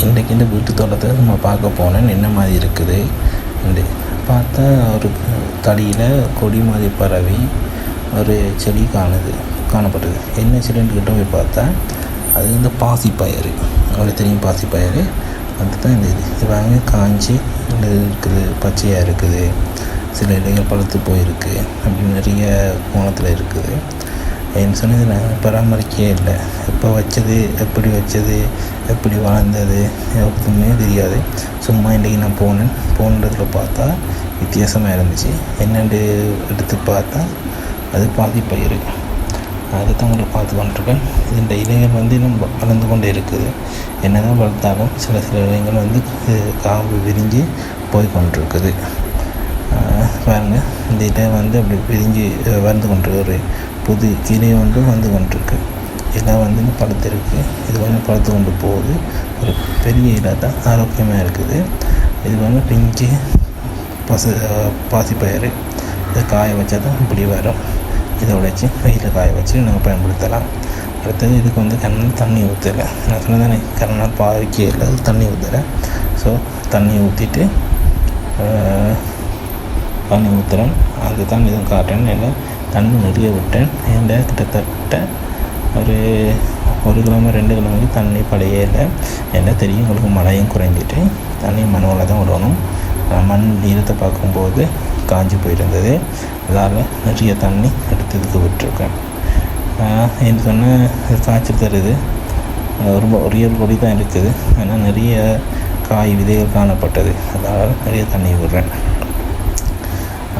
இன்றைக்கி இந்த வீட்டு தோட்டத்தை நம்ம பார்க்க போனேன் என்ன மாதிரி இருக்குது பார்த்தா ஒரு தடியில் கொடி மாதிரி பரவி ஒரு செடி காணப்படுது. என்ன செடின்னு கிட்ட போய் பார்த்தா அது இந்த பாசிப்பயிறு, அவங்களுக்கு தெரியும் பாசிப்பயிறு, அதுதான் இந்த இது வாங்க காஞ்சி இருக்குது, பச்சையாக இருக்குது, சில இலைகள் பழுத்து போயிருக்கு, அப்படி நிறைய கோணத்தில் இருக்குது. என்ன சொன்னது நான் பராமரிக்கவே இல்லை. எப்போ வச்சது, எப்படி வச்சது, எப்படி வளர்ந்தது எதுவுமே தெரியாது. சும்மா இன்றைக்கி நான் போனதுல பார்த்தா வித்தியாசமாக இருந்துச்சு. என்னென்று எடுத்து பார்த்தா அது பாசிப்பயிறு. அதை தான் உங்களுக்கு பார்த்து கொண்டிருக்கேன். இந்த இலைகள் இன்னும் வளர்ந்து கொண்டே இருக்குது. என்ன தான் வளர்த்தாலும் சில இலைகள் காம்பு விரிஞ்சு போய் கொண்டிருக்குது. பாருங்கள், இந்த இலை அப்படி விரிஞ்சு வந்து கொண்டிருக்கு. ஒரு புது இலை வந்து கொண்டிருக்கு. இலை இன்னும் பழுத்திருக்கு. இது பழுத்து கொண்டு போகுது. ஒரு பெரிய இலை தான், ஆரோக்கியமாக இருக்குது. இது பிஞ்சு பாசிப்பயிறு. இதை காய வச்சா தான் இப்படி வரும். இதை உடைச்சி வெயிலில் காய வச்சு நம்ம பயன்படுத்தலாம். அடுத்தது இதுக்கு கண்ணால் தண்ணி ஊற்றலை. நான் சொன்னதானே கண்ணால் பாதிக்கே இல்லை, அது தண்ணி ஊற்றலை. ஸோ தண்ணி ஊற்றிட்டு தண்ணி ஊற்றுறேன். அது தான் இதுவும் காட்டுறேன். இல்லை தண்ணி நிறைய விட்டேன். ஏன்டா கிட்டத்தட்ட ஒரு 1 கிலோமீ 2 கிலோமீட்டர் தண்ணி படையே இல்லை. என்ன தெரியும் உங்களுக்கு, மழையும் குறைஞ்சிட்டு தண்ணி மண்ணில் தான் விடணும். மண் ஈரத்தை பார்க்கும்போது காஞ்சி போயிருந்தது. அதால் நிறைய தண்ணி எடுத்து இதுக்கு விட்டுருக்கேன். என்ன சொன்னால் காய்ச்சல் தருது. ரொம்ப ஒரே கொடி தான் இருக்குது, ஆனால் நிறைய காய் விதைகள் காணப்பட்டது. அதால் நிறைய தண்ணி விடுறேன்.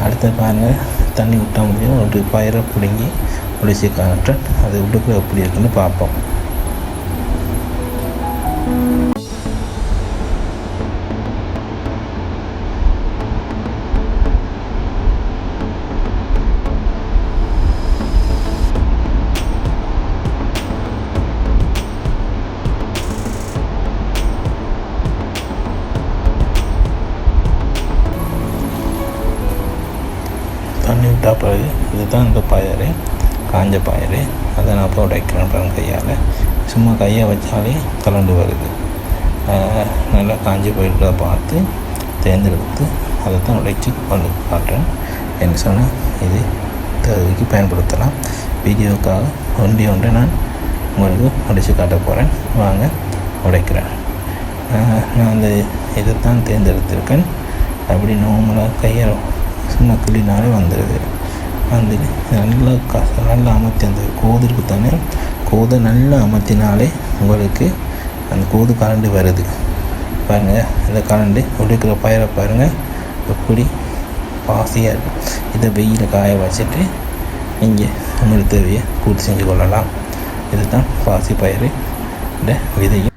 அடுத்த பாருங்கள், தண்ணி விட்டால் முடியும். ஒரு பயிரை பிடுங்கி உடைச்சி காட்டுறேன். அது உள்ளுக்கு எப்படி இருக்குன்னு பார்ப்போம். தண்ணி விட்டால் பிறகு இதுதான் இந்த பயிறு, காஞ்ச பயிறு. அதை நான் அப்புறம் உடைக்கிறேன் பாருங்கள் கையால். சும்மா கையை வச்சாலே கலண்டு வருது. நல்லா காஞ்சி போயிருக்கிறத பார்த்து தேர்ந்தெடுத்து அதை தான் உடைச்சி கொண்டு காட்டுறேன். என்ன சொன்னால் இது தேவைக்கு பயன்படுத்தலாம். வீடியோவுக்காக ஒன்றை நான் உங்களுக்கு உடைச்சி காட்ட போகிறேன். வாங்க உடைக்கிறேன். நான் அந்த இதை தான் தேர்ந்தெடுத்திருக்கேன். அப்படி நார்மலாக கையை சும்மா கிளினாலே வந்துடுது. நல்லா அமர்த்தி, அந்த கோது இருக்குது தானே, கோதை நல்லா அமர்த்தினாலே உங்களுக்கு அந்த கோது கரண்டு வருது. பாருங்கள், இந்த கரண்டு உடைக்கிற பயிரை பாருங்கள் எப்படி பாசியாக இருக்கும். இதை வெயில காய வச்சுட்டு நீங்கள் உங்களுக்கு தேவையை பூர்த்தி செஞ்சு கொள்ளலாம். இதுதான் பாசி பயிறு விதையும்.